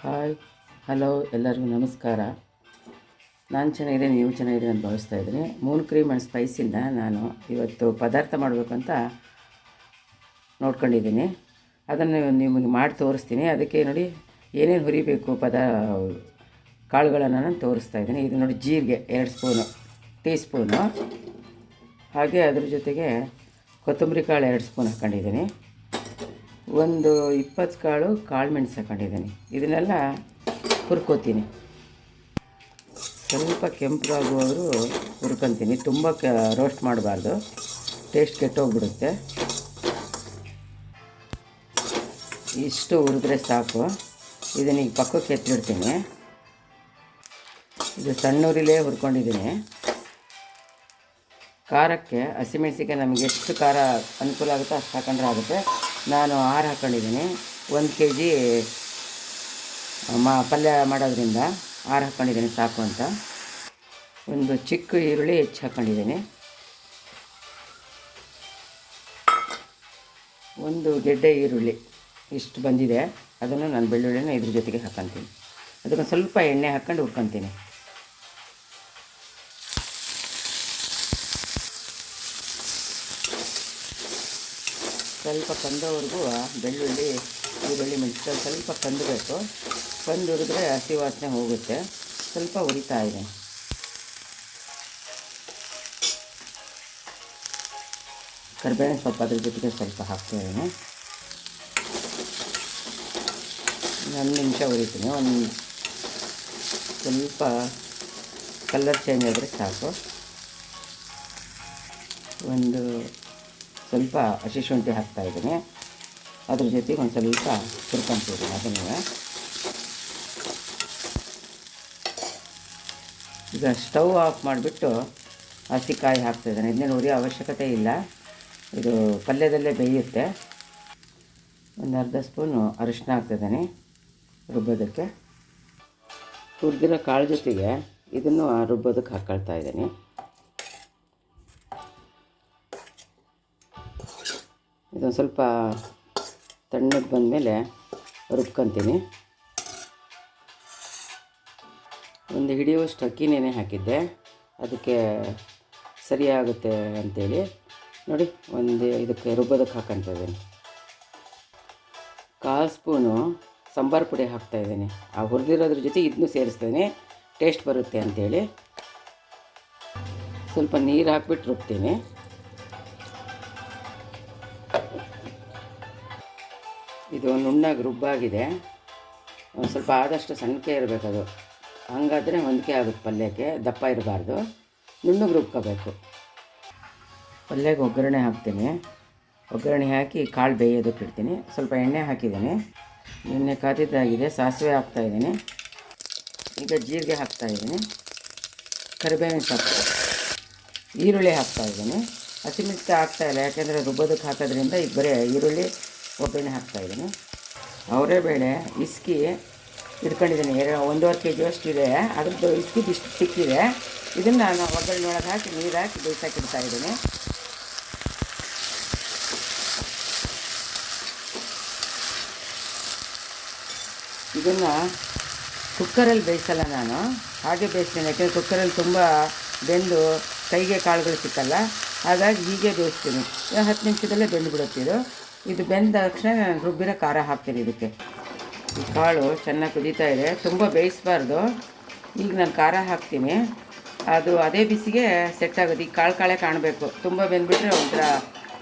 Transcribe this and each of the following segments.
Hi, hello, ಎಲ್ಲರಿಗೂ ನಮಸ್ಕಾರ. ನಾನು ಚೆನ್ನಾಗಿದ್ದೀನಿ, ನೀವು ಚೆನ್ನಾಗಿದ್ದೀನಿ ಅಂತ ಭಾವಿಸ್ತಾ ಇದ್ದೀನಿ. ಮೂನ್ ಕ್ರೀಮ್ ಆ್ಯಂಡ್ ಸ್ಪೈಸಿಂದ ನಾನು ಇವತ್ತು ಪದಾರ್ಥ ಮಾಡಬೇಕಂತ ನೋಡ್ಕೊಂಡಿದ್ದೀನಿ. ಅದನ್ನು ನಿಮಗೆ ಮಾಡಿ ತೋರಿಸ್ತೀನಿ. ಅದಕ್ಕೆ ನೋಡಿ ಏನೇನು ಹುರಿಬೇಕು ಕಾಳುಗಳನ್ನು ನಾನು ತೋರಿಸ್ತಾ ಇದ್ದೀನಿ. ಇದು ನೋಡಿ ಜೀರಿಗೆ 2 ಟೀ ಸ್ಪೂನು, ಹಾಗೆ ಅದ್ರ ಜೊತೆಗೆ ಕೊತ್ತಂಬರಿ ಕಾಳು 2 ಸ್ಪೂನ್ ಹಾಕ್ಕೊಂಡಿದ್ದೀನಿ. ಒಂದು 20 ಕಾಳು ಮೆಣಸು ಹಾಕ್ಕೊಂಡಿದ್ದೀನಿ. ಇದನ್ನೆಲ್ಲ ಹುರ್ಕೋತೀನಿ. ಸ್ವಲ್ಪ ಕೆಂಪಗಾಗುವವರು ಹುರ್ಕೊತೀನಿ. ತುಂಬ ರೋಸ್ಟ್ ಮಾಡಬಾರ್ದು, ಟೇಸ್ಟ್ ಕೆಟ್ಟೋಗ್ಬಿಡುತ್ತೆ. ಇಷ್ಟು ಹುರಿದ್ರೆ ಸಾಕು. ಇದನ್ನೀಗ ಪಕ್ಕಕ್ಕೆ ಎತ್ತಿಡ್ತೀನಿ. ಇದು ಸಣ್ಣ ಉರಿಲೇ ಹುರ್ಕೊಂಡಿದ್ದೀನಿ. ಖಾರಕ್ಕೆ ಹಸಿಮೆಣಸಿಗೆ ನಮಗೆ ಎಷ್ಟು ಖಾರ ಅನುಕೂಲ ಆಗುತ್ತೋ ಅಷ್ಟು ಹಾಕೊಂಡ್ರೆ ಆಗುತ್ತೆ. ನಾನು 6 ಹಾಕ್ಕೊಂಡಿದ್ದೀನಿ. 1 kg ಪಲ್ಯ ಮಾಡೋದ್ರಿಂದ 6 ಹಾಕ್ಕೊಂಡಿದ್ದೀನಿ ಸಾಕು ಅಂತ. ಒಂದು ಚಿಕ್ಕ ಈರುಳ್ಳಿ ಹೆಚ್ಚು ಹಾಕ್ಕೊಂಡಿದ್ದೀನಿ. ಒಂದು ಗೆಡ್ಡೆ ಈರುಳ್ಳಿ ಇಷ್ಟು ಬಂದಿದೆ. ಅದನ್ನು ನಾನು ಬೆಳ್ಳುಳ್ಳಿನ ಇದ್ರ ಜೊತೆಗೆ ಹಾಕ್ಕೊತೀನಿ. ಅದಕ್ಕೆ ಸ್ವಲ್ಪ ಎಣ್ಣೆ ಹಾಕ್ಕೊಂಡು ಹುರ್ಕೊತೀನಿ. ಸ್ವಲ್ಪ ಕಂದವರೆಗೂ ಬೆಳ್ಳುಳ್ಳಿ ಈರುಳ್ಳಿ ಮೆಣಸಿನಕಾಯಿ ಸ್ವಲ್ಪ ಕಂದಬೇಕು. ಕಂದು ಹುರಿದ್ರೆ ಹಸಿ ವಾಸನೆ ಹೋಗುತ್ತೆ. ಸ್ವಲ್ಪ ಹುರಿತಾ ಇದೆ. ಕರಿಬೇವಿನ ಸೊಪ್ಪು ಅದ್ರ ಜೊತೆಗೆ ಸ್ವಲ್ಪ ಹಾಕ್ತಾಯಿದ್ದೀನಿ. 1 ನಿಮಿಷ ಹುರಿತೀನಿ. ಸ್ವಲ್ಪ ಕಲರ್ ಚೇಂಜ್ ಆದರೆ ಸಾಕು. ಸ್ವಲ್ಪ ಹಸಿ ಶುಂಠಿ ಹಾಕ್ತಾಯಿದ್ದೀನಿ. ಅದ್ರ ಜೊತೆಗೆ ಒಂದು ಸ್ವಲ್ಪ ಹುರ್ಕೊಂತೀನಿ. ಅದನ್ನು ಈಗ ಸ್ಟವ್ ಆಫ್ ಮಾಡಿಬಿಟ್ಟು ಹಸಿಕಾಯಿ ಹಾಕ್ತಾಯಿದ್ದೀನಿ. ಇದನ್ನೇನು ಹುರಿಯೋ ಅವಶ್ಯಕತೆ ಇಲ್ಲ, ಇದು ಪಲ್ಯದಲ್ಲೇ ಬೇಯುತ್ತೆ. ಒಂದು ಅರ್ಧ ಸ್ಪೂನು ಅರಿಶಿನ ಹಾಕ್ತಿದ್ದೀನಿ ರುಬ್ಬೋದಕ್ಕೆ. ಹುರಿದಿರೋ ಕಾಳು ಜೊತೆಗೆ ಇದನ್ನು ರುಬ್ಬೋದಕ್ಕೆ ಹಾಕ್ಕೊಳ್ತಾ ಇದ್ದೀನಿ. ಇದೊಂದು ಸ್ವಲ್ಪ ತಣ್ಣಗೆ ಬಂದಮೇಲೆ ರುಬ್ಕೊತೀನಿ. ಒಂದು ಹಿಡಿಯುವಷ್ಟು ಅಕ್ಕಿ ನೆನೆ ಹಾಕಿದ್ದೆ, ಅದಕ್ಕೆ ಸರಿಯಾಗುತ್ತೆ ಅಂಥೇಳಿ ನೋಡಿ ಇದಕ್ಕೆ ರುಬ್ಬೋದಕ್ಕೆ ಹಾಕ್ಕೊತಾ ಇದ್ದೀನಿ. 1/4 ಸ್ಪೂನು ಸಾಂಬಾರು ಪುಡಿ ಹಾಕ್ತಾಯಿದ್ದೀನಿ. ಆ ಹುರಿದಿರೋದ್ರ ಜೊತೆ ಇದನ್ನು ಸೇರಿಸ್ತೀನಿ, ಟೇಸ್ಟ್ ಬರುತ್ತೆ ಅಂಥೇಳಿ. ಸ್ವಲ್ಪ ನೀರು ಹಾಕ್ಬಿಟ್ಟು ರುಬ್ತೀನಿ. ಇದು ನುಣ್ಣಗೆ ರುಬ್ಬಾಗಿದೆ. ಒಂದು ಸ್ವಲ್ಪ ಆದಷ್ಟು ಸಣ್ಣಕೆ ಇರಬೇಕದು, ಹಾಗಾದರೆ ಹೊಂದಿಕೆ ಆಗುತ್ತೆ ಪಲ್ಯಕ್ಕೆ. ದಪ್ಪ ಇರಬಾರ್ದು, ನುಣ್ಣಗೆ ರುಬ್ಕೋಬೇಕು. ಪಲ್ಯಕ್ಕೆ ಒಗ್ಗರಣೆ ಹಾಕ್ತೀನಿ. ಒಗ್ಗರಣೆ ಹಾಕಿ ಕಾಳು ಬೇಯೋದಕ್ಕೆ ಇಡ್ತೀನಿ. ಸ್ವಲ್ಪ ಎಣ್ಣೆ ಹಾಕಿದ್ದೀನಿ. ಎಣ್ಣೆ ಕಾದಿದ್ದಾಗಿದೆ. ಸಾಸಿವೆ ಹಾಕ್ತಾಯಿದ್ದೀನಿ. ಈಗ ಜೀರಿಗೆ ಹಾಕ್ತಾಯಿದ್ದೀನಿ. ಕರಿಬೇವಿನ ಸೊಪ್ಪು, ಈರುಳ್ಳಿ ಹಾಕ್ತಾಯಿದ್ದೀನಿ. ಹಸಿಮೆಣಸಿನಕಾಯಿ ಹಾಕ್ತಾಯಿಲ್ಲ, ಯಾಕೆಂದರೆ ರುಬ್ಬೋದಕ್ಕೆ ಹಾಕೋದ್ರಿಂದ ಈಗ ಬರೀ ಈರುಳ್ಳಿ ಒಗ್ಗರಣೆ ಹಾಕ್ತಾಯಿದ್ದೀನಿ. ಅವರೆಬೇಳೆ ಇಸ್ಕಿ ಇಟ್ಕೊಂಡಿದ್ದೀನಿ. 1.5 kg ಅಷ್ಟು ಇದೆ. ಅದ್ರದ್ದು ಇಸ್ಕಿದ್ದು ಇಷ್ಟು ಸಿಕ್ಕಿದೆ. ಇದನ್ನು ನಾನು ಒಗ್ಗರಣೆ ಒಳಗೆ ಹಾಕಿ ನೀರು ಹಾಕಿ ಬೇಯಿಸೋಕ್ಕಿಡ್ತಾಯಿದ್ದೀನಿ. ಇದನ್ನು ಕುಕ್ಕರಲ್ಲಿ ಬೇಯಿಸಲ್ಲ, ನಾನು ಹಾಗೆ ಬೇಯಿಸ್ತೀನಿ. ಯಾಕೆಂದರೆ ಕುಕ್ಕರಲ್ಲಿ ತುಂಬ ಬೆಂದು ಕೈಗೆ ಕಾಳುಗಳು ಸಿಕ್ಕಲ್ಲ. ಹಾಗಾಗಿ ಹೀಗೆ ಬೇಯಿಸ್ತೀನಿ. 10 ನಿಮಿಷದಲ್ಲೇ ಬೆಂದು ಬಿಡುತ್ತೆ. ಇದು ಬೆಂದ ತಕ್ಷಣ ನಾನು ರುಬ್ಬಿರೋ ಖಾರ ಹಾಕ್ತೀನಿ ಇದಕ್ಕೆ. ಈ ಕಾಳು ಚೆನ್ನಾಗಿ ಕುದೀತಾ ಇದೆ, ತುಂಬ ಬೇಯಿಸಬಾರ್ದು. ಈಗ ನಾನು ಖಾರ ಹಾಕ್ತೀನಿ. ಅದು ಅದೇ ಬಿಸಿಗೆ ಸೆಟ್ ಆಗೋದು. ಈ ಕಾಳೆ ಕಾಣಬೇಕು. ತುಂಬ ಬೆಂದುಬಿಟ್ರೆ ಒಂಥರ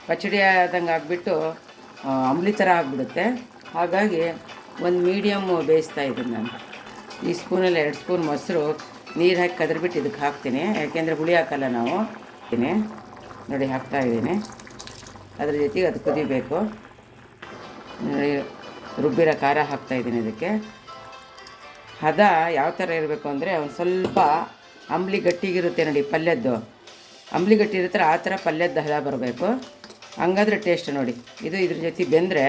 ಪಚಡಿ ಆದಂಗೆ ಆಗಿಬಿಟ್ಟು ಅಂಬ್ಲಿ ಥರ ಆಗಿಬಿಡುತ್ತೆ. ಹಾಗಾಗಿ ಒಂದು ಮೀಡಿಯಮ್ಮು ಬೇಯಿಸ್ತಾ ಇದ್ದೀನಿ ನಾನು. ಈ ಸ್ಪೂನಲ್ಲಿ 2 ಸ್ಪೂನ್ ಮೊಸರು ನೀರು ಹಾಕಿ ಕದ್ರಬಿಟ್ಟು ಇದಕ್ಕೆ ಹಾಕ್ತೀನಿ. ಯಾಕೆಂದರೆ ಹುಳಿ ಹಾಕಲ್ಲ ನಾವು. ನೋಡಿ ಹಾಕ್ತಾಯಿದ್ದೀನಿ. ಅದ್ರ ಜೊತೆಗೆ ಅದು ಕುದಿಬೇಕು. ರುಬ್ಬಿರೋ ಖಾರ ಹಾಕ್ತಾಯಿದ್ದೀನಿ ಇದಕ್ಕೆ. ಹದ ಯಾವ ಥರ ಇರಬೇಕು ಅಂದರೆ ಒಂದು ಸ್ವಲ್ಪ ಅಂಬ್ಲಿ ಗಟ್ಟಿಗಿರುತ್ತೆ ನೋಡಿ, ಪಲ್ಯದ್ದು ಅಂಬ್ಲಿ ಗಟ್ಟಿ ಇರುತ್ತೆ, ಆ ಥರ ಪಲ್ಯದ ಹದ ಬರಬೇಕು. ಹಂಗಾದ್ರೆ ಟೇಸ್ಟ್ ನೋಡಿ. ಇದ್ರ ಜೊತೆ ಬೆಂದರೆ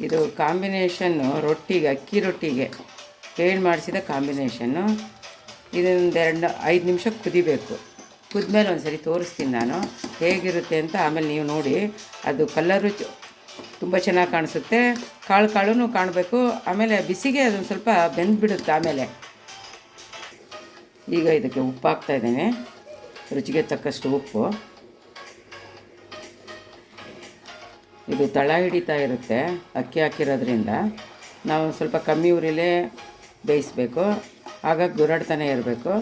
ಇದು ಕಾಂಬಿನೇಷನ್ನು ರೊಟ್ಟಿಗೆ, ಅಕ್ಕಿ ರೊಟ್ಟಿಗೆ ಪೇಂಡ್ ಮಾಡಿಸಿದ ಕಾಂಬಿನೇಷನ್ನು. ಇದೊಂದು 5 ನಿಮಿಷ ಕುದಿಬೇಕು. ಕುದ್ಮೇಲೆ ಒಂದು ಸರಿ ತೋರಿಸ್ತೀನಿ ನಾನು ಹೇಗಿರುತ್ತೆ ಅಂತ. ಆಮೇಲೆ ನೀವು ನೋಡಿ, ಅದು ಕಲರು ತುಂಬ ಚೆನ್ನಾಗಿ ಕಾಣಿಸುತ್ತೆ. ಕಾಳು ಕಾಳು ಕಾಣಬೇಕು. ಆಮೇಲೆ ಬಿಸಿಗೆ ಅದೊಂದು ಸ್ವಲ್ಪ ಬೆಂದುಬಿಡುತ್ತೆ. ಆಮೇಲೆ ಈಗ ಇದಕ್ಕೆ ಉಪ್ಪು ಹಾಕ್ತಾಯಿದ್ದೇನೆ, ರುಚಿಗೆ ತಕ್ಕಷ್ಟು ಉಪ್ಪು. ಇದು ತಳ ಹಿಡಿತಾ ಇರುತ್ತೆ ಅಕ್ಕಿ ಹಾಕಿರೋದ್ರಿಂದ. ನಾವು ಸ್ವಲ್ಪ ಕಮ್ಮಿ ಉರಿಲೇ ಬೇಯಿಸಬೇಕು, ಆಗ ಗುರಾಡ್ತಾನೆ ಇರಬೇಕು.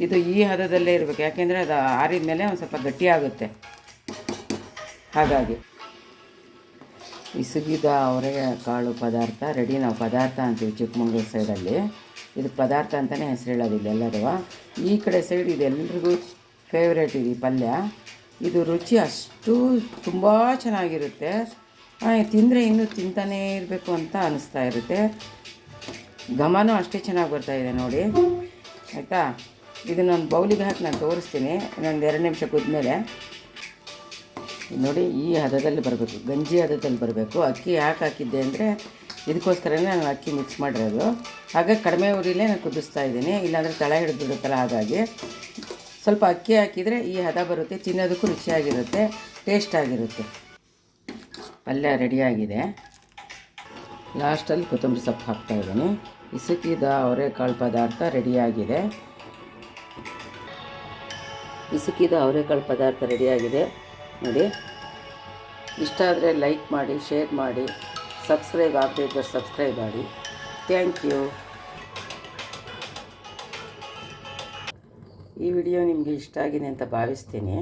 ಇದು ಈ ಹದದಲ್ಲೇ ಇರಬೇಕು, ಯಾಕೆಂದರೆ ಅದು ಆರಿದ ಮೇಲೆ ಒಂದು ಸ್ವಲ್ಪ ಗಟ್ಟಿಯಾಗುತ್ತೆ. ಹಾಗಾಗಿ ಇಸುಗಿದ ಅವರೆಕಾಳು ಪದಾರ್ಥ ರೆಡಿ. ನಾವು ಪದಾರ್ಥ ಅಂತೀವಿ ಚಿಕ್ಕಮಂಗ್ಳೂರು ಸೈಡಲ್ಲಿ. ಇದು ಪದಾರ್ಥ ಅಂತಲೇ ಹೆಸರು ಹೇಳೋದಿಲ್ಲ ಎಲ್ಲರೂ. ಈ ಕಡೆ ಸೈಡ್ ಇದು ಎಲ್ರಿಗೂ ಫೇವ್ರೇಟ್ ಇದು ಪಲ್ಯ. ಇದು ರುಚಿ ಅಷ್ಟು ತುಂಬ ಚೆನ್ನಾಗಿರುತ್ತೆ. ತಿಂದರೆ ಇನ್ನೂ ತಿಂತಾನೇ ಇರಬೇಕು ಅಂತ ಅನ್ನಿಸ್ತಾ ಇರುತ್ತೆ. ಘಮನೂ ಅಷ್ಟೇ ಚೆನ್ನಾಗಿ ಬರ್ತಾಯಿದೆ ನೋಡಿ, ಆಯಿತಾ. ಇದನ್ನೊಂದು ಬೌಲಿಗೆ ಹಾಕಿ ನಾನು ತೋರಿಸ್ತೀನಿ. ಇನ್ನೊಂದು 2 ನಿಮಿಷ ಕುದ್ಮೇಲೆ ನೋಡಿ ಈ ಹದದಲ್ಲಿ ಬರಬೇಕು, ಗಂಜಿ ಹದದಲ್ಲಿ ಬರಬೇಕು. ಅಕ್ಕಿ ಯಾಕೆ ಹಾಕಿದ್ದೆ ಅಂದರೆ ಇದಕ್ಕೋಸ್ಕರನೇ ನಾನು ಅಕ್ಕಿ ಮಿಕ್ಸ್ ಮಾಡಿರೋದು. ಹಾಗಾಗಿ ಕಡಿಮೆ ಉರಿಲೇ ನಾನು ಕುದಿಸ್ತಾ ಇದ್ದೀನಿ, ಇಲ್ಲಾಂದರೆ ತಳ ಹಿಡಿದ್ಬಿಡುತ್ತಲ್ಲ. ಹಾಗಾಗಿ ಸ್ವಲ್ಪ ಅಕ್ಕಿ ಹಾಕಿದರೆ ಈ ಹದ ಬರುತ್ತೆ, ತಿನ್ನೋದಕ್ಕೂ ರುಚಿಯಾಗಿರುತ್ತೆ, ಟೇಸ್ಟಾಗಿರುತ್ತೆ. ಪಲ್ಯ ರೆಡಿಯಾಗಿದೆ. ಲಾಸ್ಟಲ್ಲಿ ಕೊತ್ತಂಬರಿ ಸೊಪ್ಪು ಹಾಕ್ತಾಯಿದ್ದೀನಿ. ಇಸುಕಿದ ಅವರೆಕಾಳು ಪದಾರ್ಥ ರೆಡಿಯಾಗಿದೆ. ಇಸುಕಿದ ಅವರೆಕಾಳು ಪದಾರ್ಥ ರೆಡಿಯಾಗಿದೆ ನೋಡಿ. ಇಷ್ಟ ಆದರೆ ಲೈಕ್ ಮಾಡಿ, ಶೇರ್ ಮಾಡಿ, ಸಬ್ಸ್ಕ್ರೈಬ್ ಆಗದೇ ಇದ್ದರೆ ಸಬ್ಸ್ಕ್ರೈಬ್ ಮಾಡಿ. Thank you. ಈ ವಿಡಿಯೋ ನಿಮಗೆ ಇಷ್ಟ ಆಗಿದೆ ಅಂತ ಭಾವಿಸ್ತೀನಿ.